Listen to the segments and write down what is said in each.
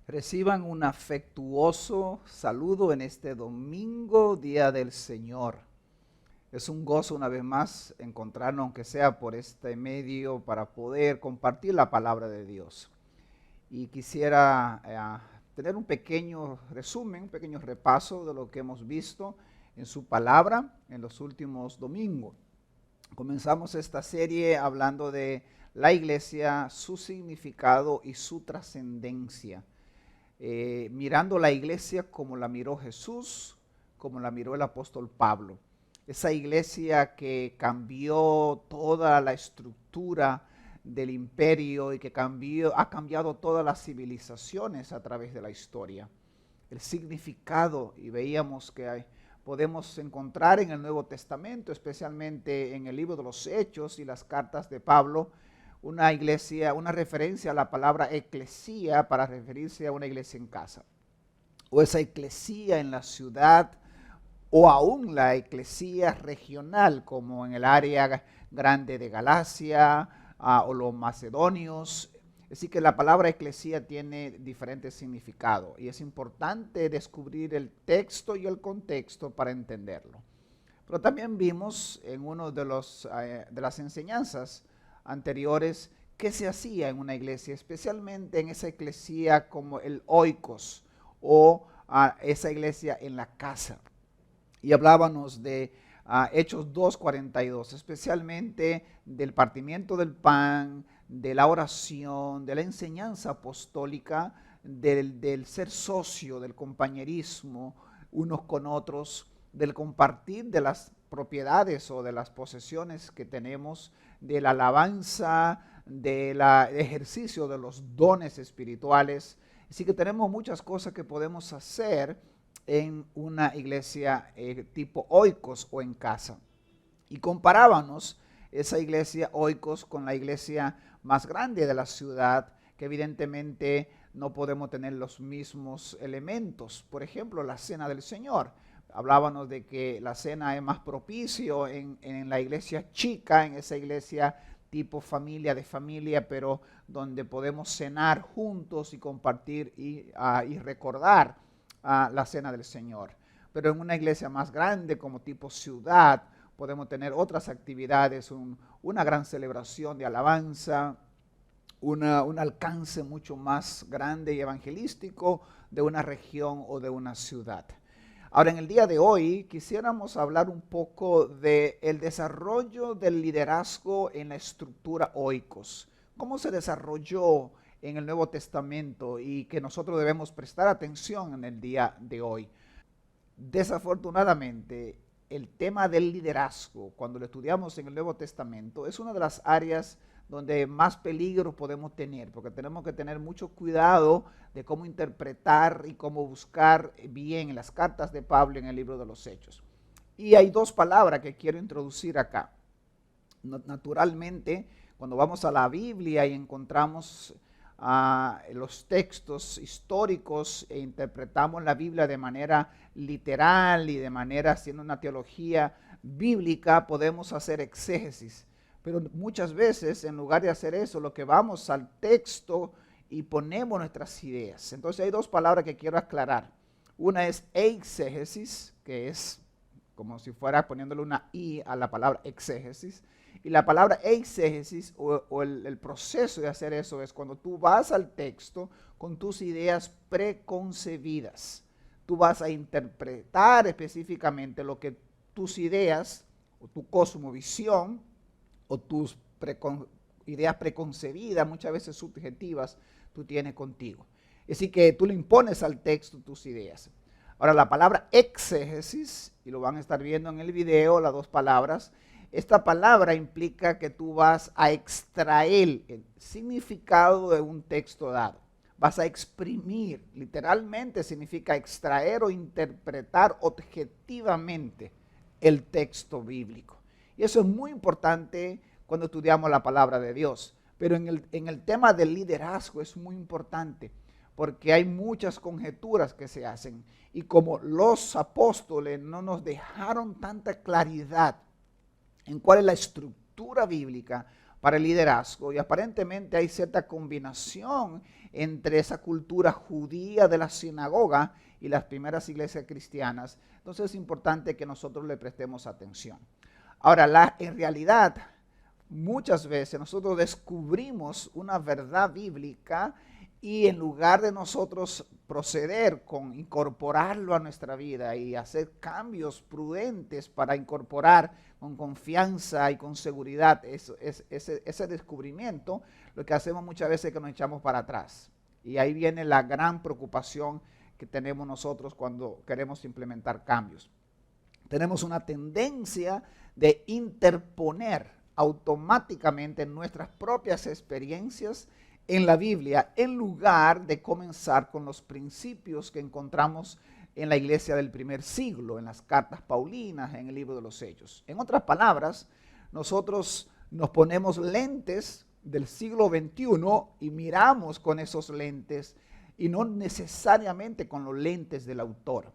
Reciban un afectuoso saludo en este domingo, Día del Señor. Es un gozo una vez más encontrarnos, aunque sea por este medio, para poder compartir la palabra de Dios. Y quisiera tener un pequeño resumen, un pequeño repaso de lo que hemos visto en su palabra en los últimos domingos. Comenzamos esta serie hablando de la iglesia, su significado y su trascendencia. Mirando la iglesia como la miró Jesús, como la miró el apóstol Pablo. Esa iglesia que cambió toda la estructura del imperio y que ha cambiado todas las civilizaciones a través de la historia. El significado, y veíamos que podemos encontrar en el Nuevo Testamento, especialmente en el libro de los Hechos y las cartas de Pablo, una iglesia, una referencia a la palabra eclesía para referirse a una iglesia en casa, o esa eclesía en la ciudad, o aún la eclesía regional, como en el área grande de Galacia, o los macedonios. Así que la palabra eclesía tiene diferentes significados y es importante descubrir el texto y el contexto para entenderlo. Pero también vimos en uno de las enseñanzas anteriores qué se hacía en una iglesia, especialmente en esa iglesia como el oikos o esa iglesia en la casa. Y hablábamos de Hechos 2:42, especialmente del partimiento del pan, de la oración, de la enseñanza apostólica, del ser socio, del compañerismo unos con otros, del compartir de las propiedades o de las posesiones que tenemos, de la alabanza, del ejercicio de los dones espirituales. Así que tenemos muchas cosas que podemos hacer en una iglesia tipo oikos o en casa. Y comparábamos esa iglesia oikos con la iglesia más grande de la ciudad, que evidentemente no podemos tener los mismos elementos. Por ejemplo, la cena del Señor. Hablábamos de que la cena es más propicio en la iglesia chica, en esa iglesia tipo familia de familia, pero donde podemos cenar juntos y compartir y recordar la cena del Señor. Pero en una iglesia más grande como tipo ciudad podemos tener otras actividades, una gran celebración de alabanza, un alcance mucho más grande y evangelístico de una región o de una ciudad. Ahora, en el día de hoy quisiéramos hablar un poco del desarrollo del liderazgo en la estructura oikos. ¿Cómo se desarrolló en el Nuevo Testamento y que nosotros debemos prestar atención en el día de hoy? Desafortunadamente, el tema del liderazgo, cuando lo estudiamos en el Nuevo Testamento, es una de las áreas donde más peligro podemos tener, porque tenemos que tener mucho cuidado de cómo interpretar y cómo buscar bien las cartas de Pablo en el libro de los Hechos. Y hay dos palabras que quiero introducir acá. Naturalmente, cuando vamos a la Biblia y encontramos los textos históricos e interpretamos la Biblia de manera literal y de manera haciendo una teología bíblica, podemos hacer exégesis. Pero muchas veces, en lugar de hacer eso, lo que vamos al texto y ponemos nuestras ideas. Entonces hay dos palabras que quiero aclarar. Una es exégesis, que es como si fuera poniéndole una I a la palabra exégesis. Y la palabra exégesis o el proceso de hacer eso es cuando tú vas al texto con tus ideas preconcebidas. Tú vas a interpretar específicamente lo que tus ideas o tu cosmovisión o tus ideas preconcebidas, muchas veces subjetivas, tú tienes contigo. Así que tú le impones al texto tus ideas. Ahora, la palabra exégesis, y lo van a estar viendo en el video, las dos palabras, esta palabra implica que tú vas a extraer el significado de un texto dado. Vas a exprimir, literalmente significa extraer o interpretar objetivamente el texto bíblico. Y eso es muy importante cuando estudiamos la palabra de Dios. Pero en el tema del liderazgo es muy importante porque hay muchas conjeturas que se hacen. Y como los apóstoles no nos dejaron tanta claridad en cuál es la estructura bíblica para el liderazgo y aparentemente hay cierta combinación entre esa cultura judía de la sinagoga y las primeras iglesias cristianas. Entonces es importante que nosotros le prestemos atención. Ahora, en realidad, muchas veces nosotros descubrimos una verdad bíblica y en lugar de nosotros proceder con incorporarlo a nuestra vida y hacer cambios prudentes para incorporar con confianza y con seguridad ese descubrimiento, lo que hacemos muchas veces es que nos echamos para atrás. Y ahí viene la gran preocupación que tenemos nosotros cuando queremos implementar cambios. Tenemos una tendencia de interponer automáticamente nuestras propias experiencias en la Biblia, en lugar de comenzar con los principios que encontramos en la iglesia del primer siglo, en las cartas paulinas, en el libro de los Hechos. En otras palabras, nosotros nos ponemos lentes del siglo XXI y miramos con esos lentes y no necesariamente con los lentes del autor.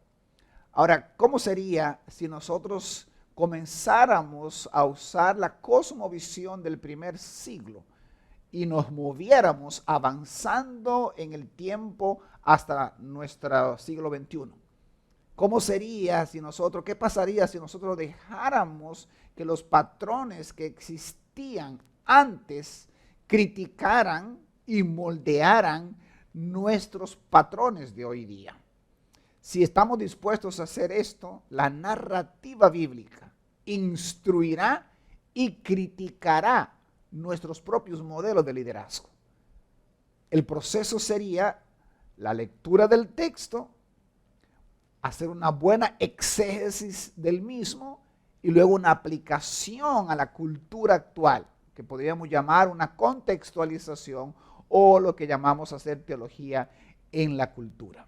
Ahora, ¿cómo sería si nosotros comenzáramos a usar la cosmovisión del primer siglo y nos moviéramos avanzando en el tiempo hasta nuestro siglo XXI? ¿Cómo sería si nosotros, qué pasaría si nosotros dejáramos que los patrones que existían antes criticaran y moldearan nuestros patrones de hoy día? Si estamos dispuestos a hacer esto, la narrativa bíblica instruirá y criticará nuestros propios modelos de liderazgo. El proceso sería la lectura del texto, hacer una buena exégesis del mismo y luego una aplicación a la cultura actual, que podríamos llamar una contextualización o lo que llamamos hacer teología en la cultura.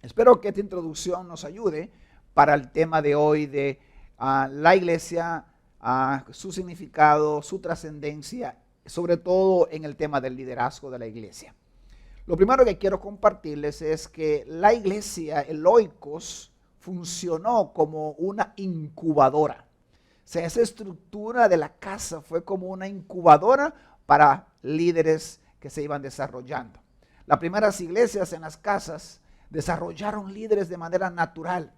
Espero que esta introducción nos ayude para el tema de hoy de la iglesia, su significado, su trascendencia, sobre todo en el tema del liderazgo de la iglesia. Lo primero que quiero compartirles es que la iglesia, el oikos, funcionó como una incubadora. O sea, esa estructura de la casa fue como una incubadora para líderes que se iban desarrollando. Las primeras iglesias en las casas desarrollaron líderes de manera natural.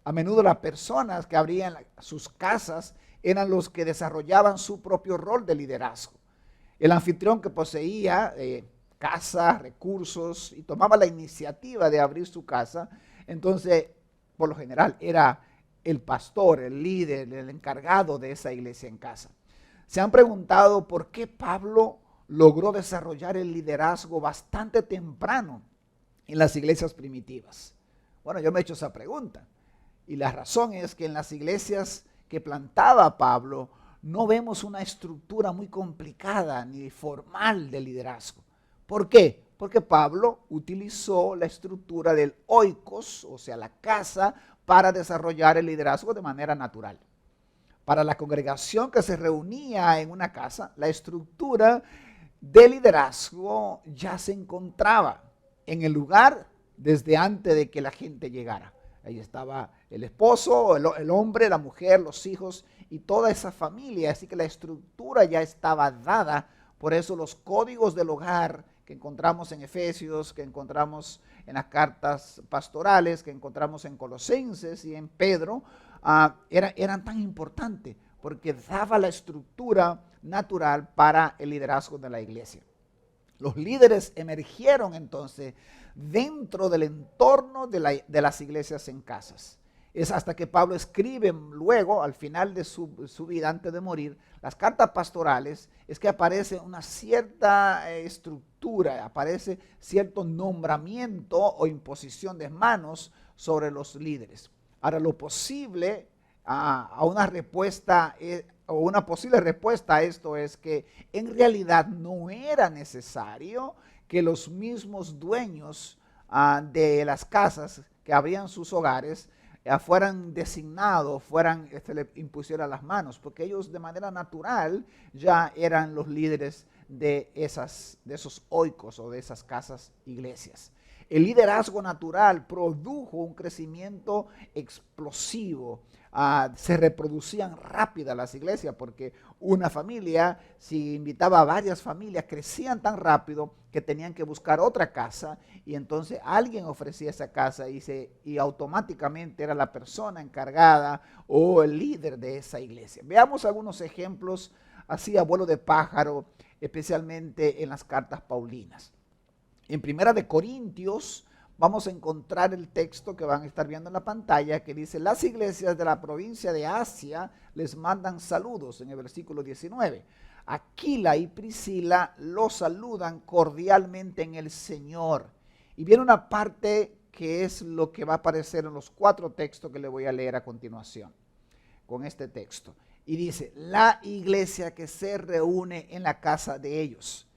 A menudo las personas que abrían sus casas eran los que desarrollaban su propio rol de liderazgo. El anfitrión que poseía casa, recursos y tomaba la iniciativa de abrir su casa, entonces por lo general era el pastor, el líder, el encargado de esa iglesia en casa. Se han preguntado por qué Pablo logró desarrollar el liderazgo bastante temprano en las iglesias primitivas. Bueno, yo me he hecho esa pregunta. Y la razón es que en las iglesias que plantaba Pablo no vemos una estructura muy complicada ni formal de liderazgo. ¿Por qué? Porque Pablo utilizó la estructura del oikos, o sea, la casa, para desarrollar el liderazgo de manera natural. Para la congregación que se reunía en una casa, la estructura de liderazgo ya se encontraba en el lugar desde antes de que la gente llegara. Ahí estaba el esposo, el hombre, la mujer, los hijos y toda esa familia. Así que la estructura ya estaba dada. Por eso los códigos del hogar que encontramos en Efesios, que encontramos en las cartas pastorales, que encontramos en Colosenses y en Pedro, eran tan importantes porque daba la estructura natural para el liderazgo de la iglesia. Los líderes emergieron entonces dentro del entorno de las iglesias en casas. Es hasta que Pablo escribe luego, al final de su vida, antes de morir, las cartas pastorales, es que aparece una cierta estructura, aparece cierto nombramiento o imposición de manos sobre los líderes. Ahora, lo posible a una respuesta o una posible respuesta a esto es que en realidad no era necesario que los mismos dueños de las casas que abrían sus hogares fueran designados, le impusieran las manos, porque ellos de manera natural ya eran los líderes de esos oikos o de esas casas iglesias. El liderazgo natural produjo un crecimiento explosivo se reproducían rápidas las iglesias, porque una familia, si invitaba a varias familias, crecían tan rápido que tenían que buscar otra casa, y entonces alguien ofrecía esa casa y automáticamente era la persona encargada o el líder de esa iglesia. Veamos algunos ejemplos así a vuelo de pájaro, especialmente en las cartas paulinas. En Primera de Corintios vamos a encontrar el texto que van a estar viendo en la pantalla, que dice: las iglesias de la provincia de Asia les mandan saludos, en el versículo 19. Aquila y Priscila los saludan cordialmente en el Señor. Y viene una parte que es lo que va a aparecer en los 4 textos que le voy a leer a continuación, con este texto. Y dice: la iglesia que se reúne en la casa de ellos.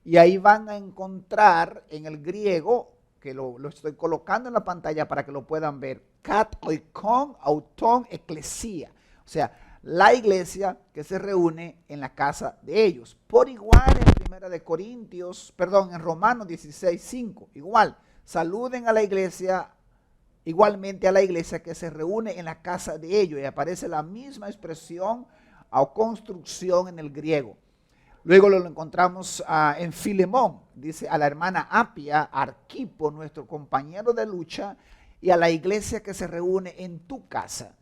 Y ahí van a encontrar en el griego, que lo estoy colocando en la pantalla para que lo puedan ver, kat oikon auton ecclesia, o sea, la iglesia que se reúne en la casa de ellos. Por igual en Romanos 16:5, igual, saluden a la iglesia, igualmente a la iglesia que se reúne en la casa de ellos, y aparece la misma expresión o construcción en el griego. Luego lo encontramos en Filemón, dice: a la hermana Apia, Arquipo, nuestro compañero de lucha, y a la iglesia que se reúne en tu casa.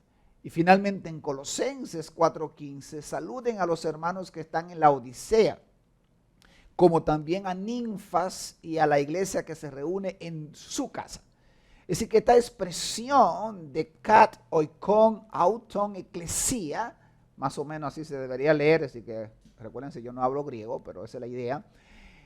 Y finalmente en Colosenses 4:15, saluden a los hermanos que están en la Odisea, como también a Ninfas y a la iglesia que se reúne en su casa. Es decir, que esta expresión de kat oikon auton ecclesia, más o menos así se debería leer, así que recuérdense, yo no hablo griego, pero esa es la idea,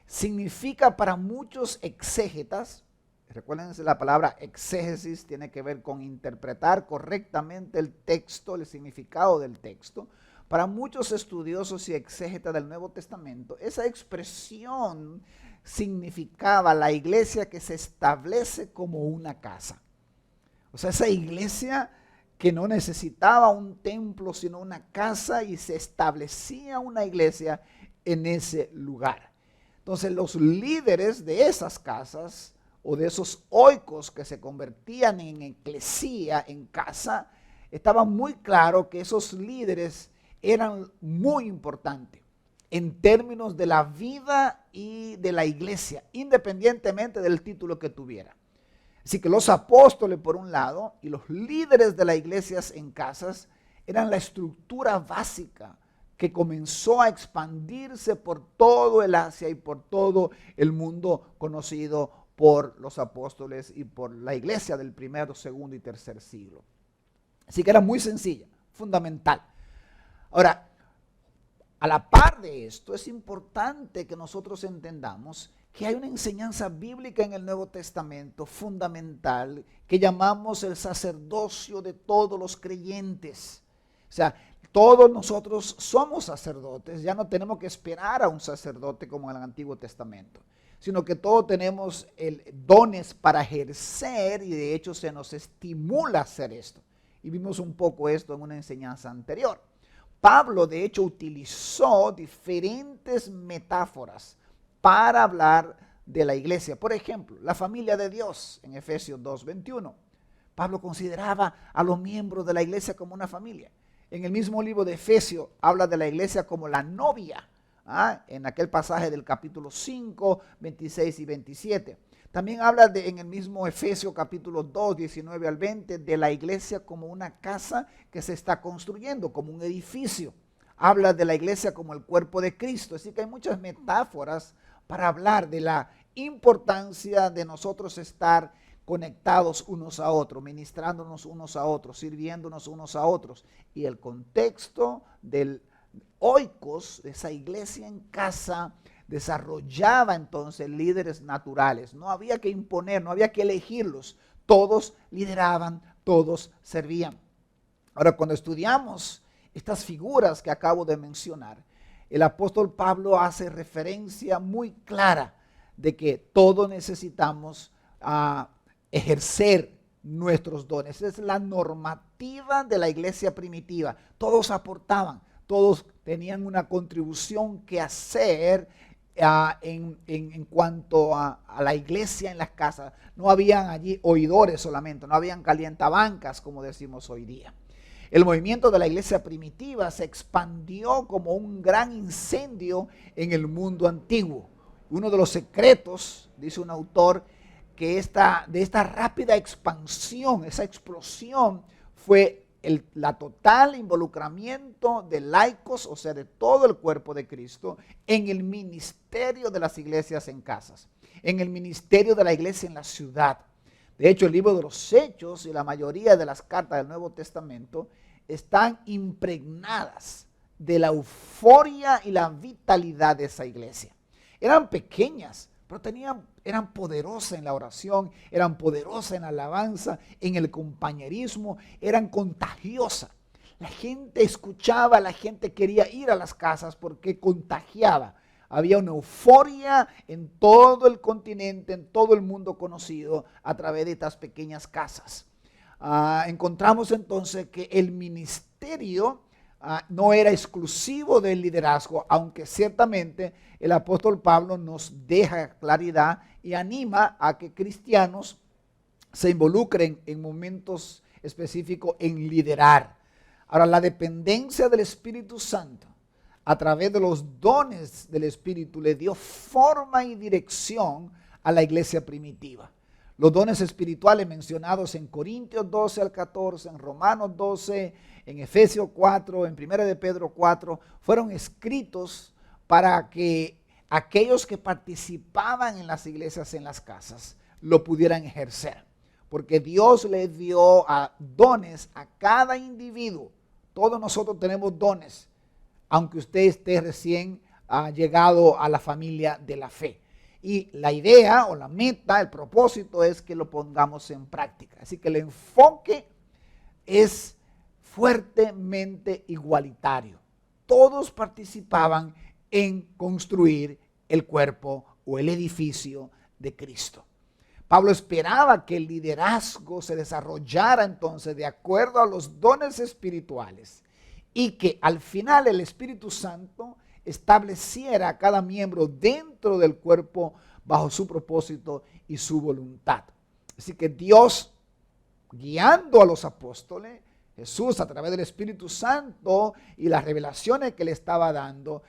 significa para muchos exégetas, recuérdense, la palabra exégesis tiene que ver con interpretar correctamente el texto, el significado del texto. Para muchos estudiosos y exégetas del Nuevo Testamento, esa expresión significaba la iglesia que se establece como una casa. O sea, esa iglesia que no necesitaba un templo, sino una casa, y se establecía una iglesia en ese lugar. Entonces, los líderes de esas casas o de esos oikos que se convertían en eclesía, en casa, estaba muy claro que esos líderes eran muy importantes en términos de la vida y de la iglesia, independientemente del título que tuviera. Así que los apóstoles, por un lado, y los líderes de las iglesias en casas eran la estructura básica que comenzó a expandirse por todo el Asia y por todo el mundo conocido por los apóstoles y por la iglesia del primero, segundo y tercer siglo. Así que era muy sencilla, fundamental. Ahora, a la par de esto, es importante que nosotros entendamos que hay una enseñanza bíblica en el Nuevo Testamento fundamental que llamamos el sacerdocio de todos los creyentes. O sea, todos nosotros somos sacerdotes, ya no tenemos que esperar a un sacerdote como en el Antiguo Testamento, sino que todos tenemos dones para ejercer, y de hecho se nos estimula a hacer esto. Y vimos un poco esto en una enseñanza anterior. Pablo, de hecho, utilizó diferentes metáforas para hablar de la iglesia. Por ejemplo, la familia de Dios en Efesios 2:21. Pablo consideraba a los miembros de la iglesia como una familia. En el mismo libro de Efesios habla de la iglesia como la novia, en aquel pasaje del capítulo 5, 26 y 27. También habla en el mismo Efesios capítulo 2, 19 al 20, de la iglesia como una casa que se está construyendo, como un edificio. Habla de la iglesia como el cuerpo de Cristo. Así que hay muchas metáforas para hablar de la importancia de nosotros estar conectados unos a otros, ministrándonos unos a otros, sirviéndonos unos a otros. Y el contexto del oikos, de esa iglesia en casa, desarrollaba entonces líderes naturales. No había que imponer, no había que elegirlos. Todos lideraban, todos servían. Ahora, cuando estudiamos estas figuras que acabo de mencionar, el apóstol Pablo hace referencia muy clara de que todos necesitamos ejercer nuestros dones. Es la normativa de la iglesia primitiva. Todos aportaban, todos tenían una contribución que hacer en cuanto a la iglesia en las casas. No habían allí oidores solamente, no habían calientabancas como decimos hoy día. El movimiento de la iglesia primitiva se expandió como un gran incendio en el mundo antiguo. Uno de los secretos, dice un autor, que de esta rápida expansión, esa explosión, fue el total involucramiento de laicos, o sea, de todo el cuerpo de Cristo, en el ministerio de las iglesias en casas, en el ministerio de la iglesia en la ciudad. De hecho, el libro de los Hechos y la mayoría de las cartas del Nuevo Testamento están impregnadas de la euforia y la vitalidad de esa iglesia. Eran pequeñas, pero eran poderosas en la oración, eran poderosas en la alabanza, en el compañerismo, eran contagiosas. La gente escuchaba, la gente quería ir a las casas porque contagiaba. Había una euforia en todo el continente, en todo el mundo conocido a través de estas pequeñas casas. Encontramos entonces que el ministerio no era exclusivo del liderazgo, aunque ciertamente el apóstol Pablo nos deja claridad y anima a que cristianos se involucren en momentos específicos en liderar. Ahora, la dependencia del Espíritu Santo a través de los dones del Espíritu le dio forma y dirección a la iglesia primitiva. Los dones espirituales mencionados en Corintios 12 al 14, en Romanos 12, en Efesios 4, en 1 de Pedro 4, fueron escritos para que aquellos que participaban en las iglesias, en las casas, lo pudieran ejercer. Porque Dios le dio dones a cada individuo. Todos nosotros tenemos dones, aunque usted esté recién llegado a la familia de la fe. Y la idea o la meta, el propósito es que lo pongamos en práctica. Así que el enfoque es fuertemente igualitario. Todos participaban en construir el cuerpo o el edificio de Cristo. Pablo esperaba que el liderazgo se desarrollara entonces de acuerdo a los dones espirituales y que al final el Espíritu Santo estableciera a cada miembro dentro del cuerpo bajo su propósito y su voluntad. Así que Dios, guiando a los apóstoles, Jesús a través del Espíritu Santo y las revelaciones que le estaba dando,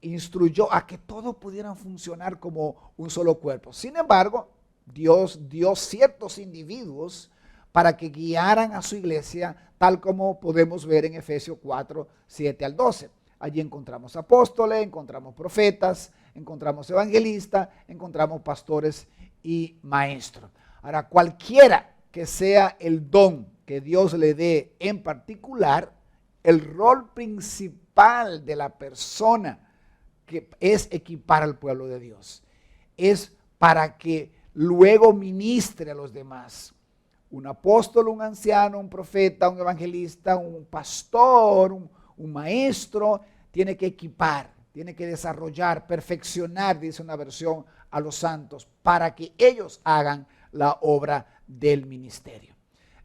instruyó a que todos pudieran funcionar como un solo cuerpo. Sin embargo, Dios dio ciertos individuos para que guiaran a su iglesia, tal como podemos ver en Efesios 4, 7 al 12. Allí encontramos apóstoles, encontramos profetas, encontramos evangelistas, encontramos pastores y maestros. Ahora, cualquiera que sea el don que Dios le dé en particular, el rol principal de la persona que es equipar al pueblo de Dios. Es para que luego ministre a los demás. Un apóstol, un anciano, un profeta, un evangelista, un pastor, un maestro, tiene que equipar, tiene que desarrollar, perfeccionar, dice una versión, a los santos para que ellos hagan la obra del ministerio.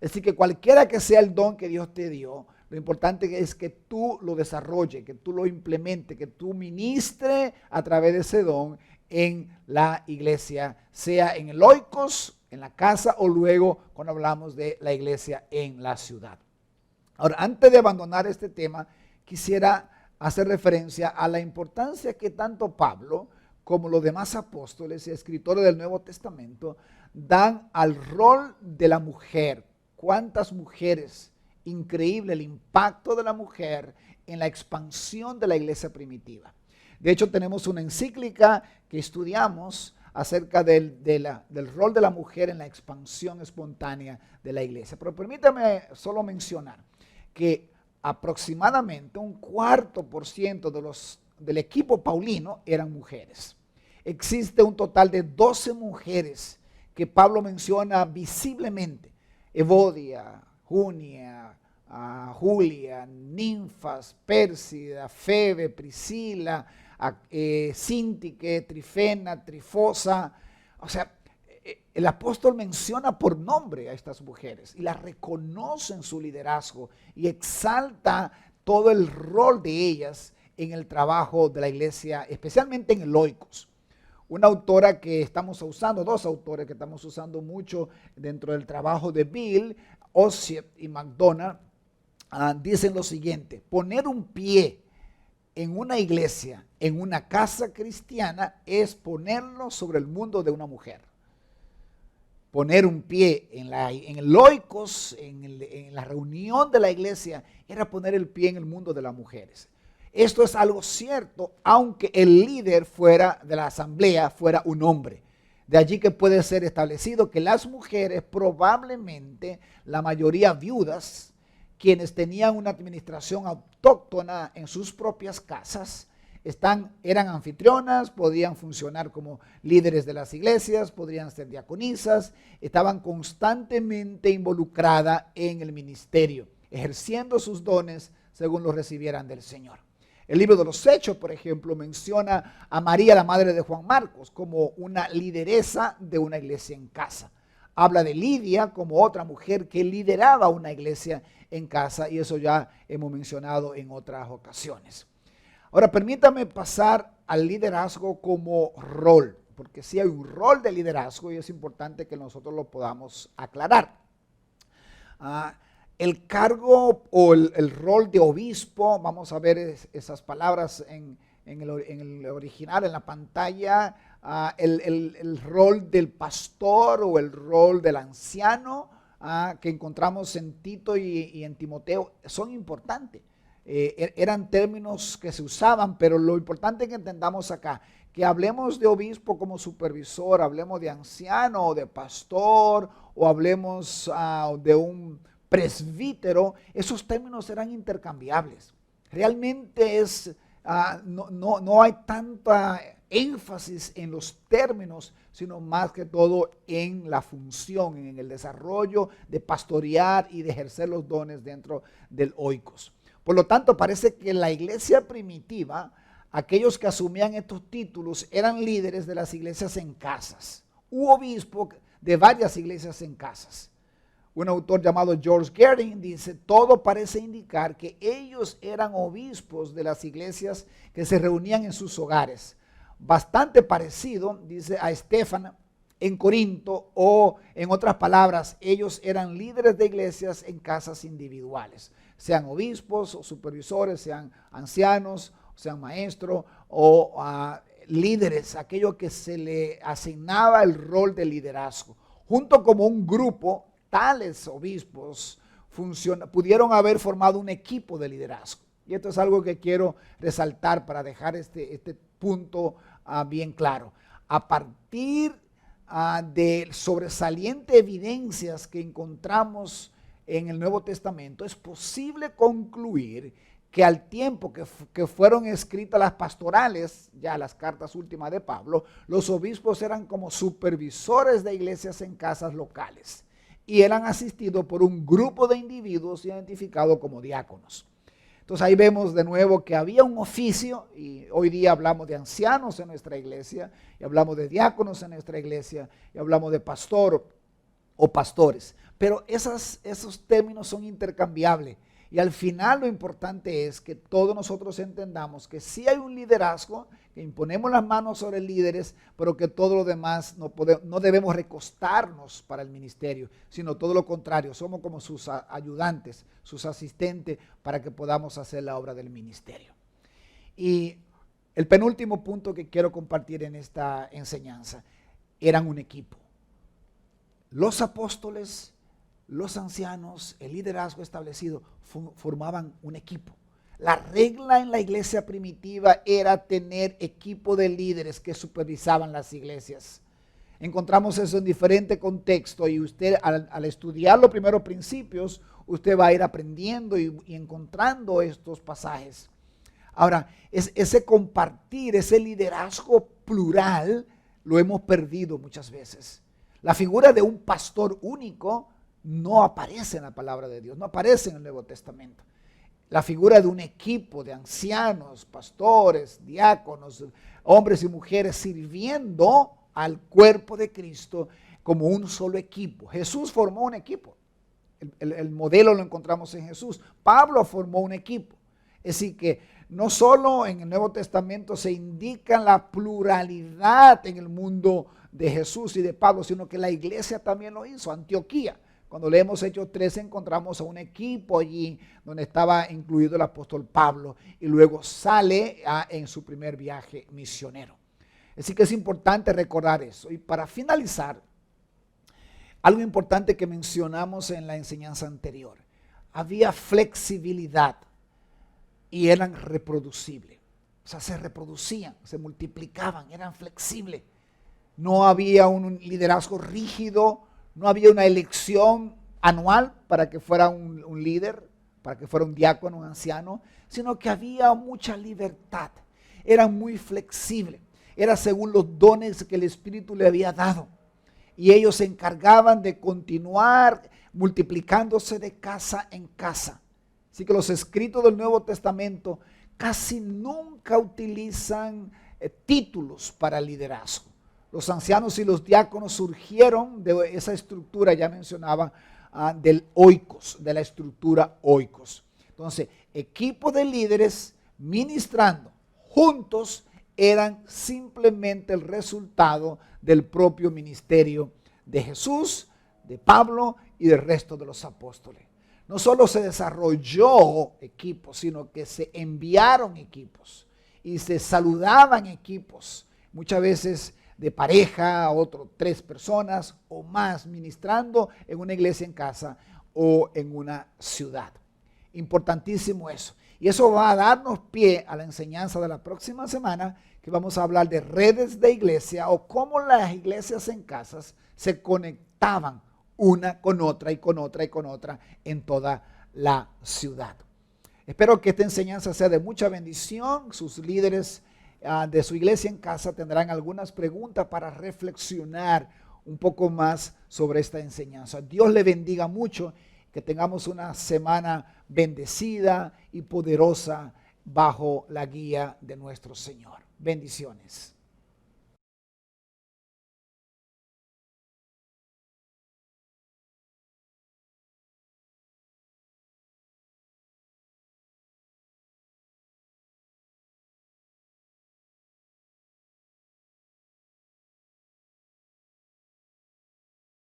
Así que cualquiera que sea el don que Dios te dio, lo importante es que tú lo desarrolles, que tú lo implementes, que tú ministres a través de ese don en la iglesia, sea en el oikos, en la casa o luego cuando hablamos de la iglesia en la ciudad. Ahora, antes de abandonar este tema, quisiera hacer referencia a la importancia que tanto Pablo como los demás apóstoles y escritores del Nuevo Testamento dan al rol de la mujer. ¿Cuántas mujeres? Increíble el impacto de la mujer en la expansión de la iglesia primitiva. De hecho, tenemos una encíclica que estudiamos acerca del rol de la mujer en la expansión espontánea de la iglesia. Pero permítame solo mencionar que aproximadamente 1/4% del equipo paulino eran mujeres. Existe un total de 12 mujeres que Pablo menciona visiblemente: Evodia, Junia, Julia, Ninfas, Pérsida, Febe, Priscila, Sintique, Trifena, Trifosa. O sea, el apóstol menciona por nombre a estas mujeres y las reconoce en su liderazgo y exalta todo el rol de ellas en el trabajo de la iglesia, especialmente en el oikos. Una autora que estamos usando, dos autores que estamos usando mucho dentro del trabajo de Bill, Osiep y McDonald, dicen lo siguiente: poner un pie en una iglesia, en una casa cristiana, es ponerlo sobre el mundo de una mujer. Poner un pie en el oikos, en la reunión de la iglesia, era poner el pie en el mundo de las mujeres. Esto es algo cierto, aunque el líder de la asamblea fuera un hombre. De allí que puede ser establecido que las mujeres, probablemente la mayoría viudas, quienes tenían una administración autóctona en sus propias casas, eran anfitrionas, podían funcionar como líderes de las iglesias, podrían ser diaconisas, estaban constantemente involucradas en el ministerio, ejerciendo sus dones según los recibieran del Señor. El libro de los Hechos, por ejemplo, menciona a María, la madre de Juan Marcos, como una lideresa de una iglesia en casa. Habla de Lidia como otra mujer que lideraba una iglesia en casa, y eso ya hemos mencionado en otras ocasiones. Ahora, permítame pasar al liderazgo como rol, porque sí hay un rol de liderazgo y es importante que nosotros lo podamos aclarar. El cargo o el rol de obispo, vamos a ver esas palabras en el original, en la pantalla. El rol del pastor o el rol del anciano que encontramos en Tito y en Timoteo son importantes. Eran términos que se usaban, pero lo importante es que entendamos acá, que hablemos de obispo como supervisor, hablemos de anciano o de pastor, o hablemos de un presbítero, esos términos eran intercambiables. Realmente no hay tanta énfasis en los términos, sino más que todo en la función, en el desarrollo de pastorear y de ejercer los dones dentro del oikos. Por lo tanto, parece que la iglesia primitiva, aquellos que asumían estos títulos, eran líderes de las iglesias en casas, u obispo de varias iglesias en casas. Un autor llamado George Gerding dice: todo parece indicar que ellos eran obispos de las iglesias que se reunían en sus hogares. Bastante parecido, dice, a Estéfana en Corinto, o en otras palabras, ellos eran líderes de iglesias en casas individuales, sean obispos o supervisores, sean ancianos, sean maestros o líderes, aquello que se le asignaba el rol de liderazgo. Junto como un grupo, tales obispos pudieron haber formado un equipo de liderazgo. Y esto es algo que quiero resaltar para dejar este punto bien claro. A partir de sobresalientes evidencias que encontramos en el Nuevo Testamento, es posible concluir que al tiempo que fueron escritas las pastorales, ya las cartas últimas de Pablo, los obispos eran como supervisores de iglesias en casas locales y eran asistidos por un grupo de individuos identificados como diáconos. Entonces ahí vemos de nuevo que había un oficio, y hoy día hablamos de ancianos en nuestra iglesia, y hablamos de diáconos en nuestra iglesia, y hablamos de pastor o pastores. Pero esos términos son intercambiables. Y al final lo importante es que todos nosotros entendamos que sí hay un liderazgo, que imponemos las manos sobre líderes, pero que todo lo demás no debemos recostarnos para el ministerio, sino todo lo contrario, somos como sus ayudantes, sus asistentes, para que podamos hacer la obra del ministerio. Y el penúltimo punto que quiero compartir en esta enseñanza: eran un equipo. Los apóstoles, los ancianos, el liderazgo establecido formaban un equipo. La regla en la iglesia primitiva era tener equipo de líderes que supervisaban las iglesias. Encontramos eso en diferentes contextos, y usted al estudiar los primeros principios, usted va a ir aprendiendo y encontrando estos pasajes. Ahora, ese compartir, ese liderazgo plural, lo hemos perdido muchas veces. La figura de un pastor único no aparece en la palabra de Dios, no aparece en el Nuevo Testamento. La figura de un equipo de ancianos, pastores, diáconos, hombres y mujeres sirviendo al cuerpo de Cristo como un solo equipo. Jesús formó un equipo. El modelo lo encontramos en Jesús. Pablo formó un equipo. Es decir, que no solo en el Nuevo Testamento se indica la pluralidad en el mundo de Jesús y de Pablo, sino que la iglesia también lo hizo. Antioquía Cuando leemos Hechos 13 encontramos a un equipo allí donde estaba incluido el apóstol Pablo y luego sale en su primer viaje misionero. Así que es importante recordar eso. Y para finalizar, algo importante que mencionamos en la enseñanza anterior. Había flexibilidad y eran reproducibles. O sea, se reproducían, se multiplicaban, eran flexibles. No había un liderazgo rígido, no había una elección anual para que fuera un líder, para que fuera un diácono, un anciano, sino que había mucha libertad. Eran muy flexibles. Era según los dones que el Espíritu le había dado. Y ellos se encargaban de continuar multiplicándose de casa en casa. Así que los escritos del Nuevo Testamento casi nunca utilizan títulos para liderazgo. Los ancianos y los diáconos surgieron de esa estructura, ya mencionaba, del oikos, de la estructura oikos. Entonces, equipo de líderes ministrando juntos eran simplemente el resultado del propio ministerio de Jesús, de Pablo y del resto de los apóstoles. No solo se desarrolló equipos, sino que se enviaron equipos y se saludaban equipos, muchas veces de pareja, otros 3 personas o más, ministrando en una iglesia en casa o en una ciudad. Importantísimo eso. Y eso va a darnos pie a la enseñanza de la próxima semana, que vamos a hablar de redes de iglesia o cómo las iglesias en casas se conectaban una con otra y con otra y con otra en toda la ciudad. Espero que esta enseñanza sea de mucha bendición. Sus líderes de su iglesia en casa tendrán algunas preguntas para reflexionar un poco más sobre esta enseñanza. Dios le bendiga mucho, que tengamos una semana bendecida y poderosa bajo la guía de nuestro Señor. Bendiciones.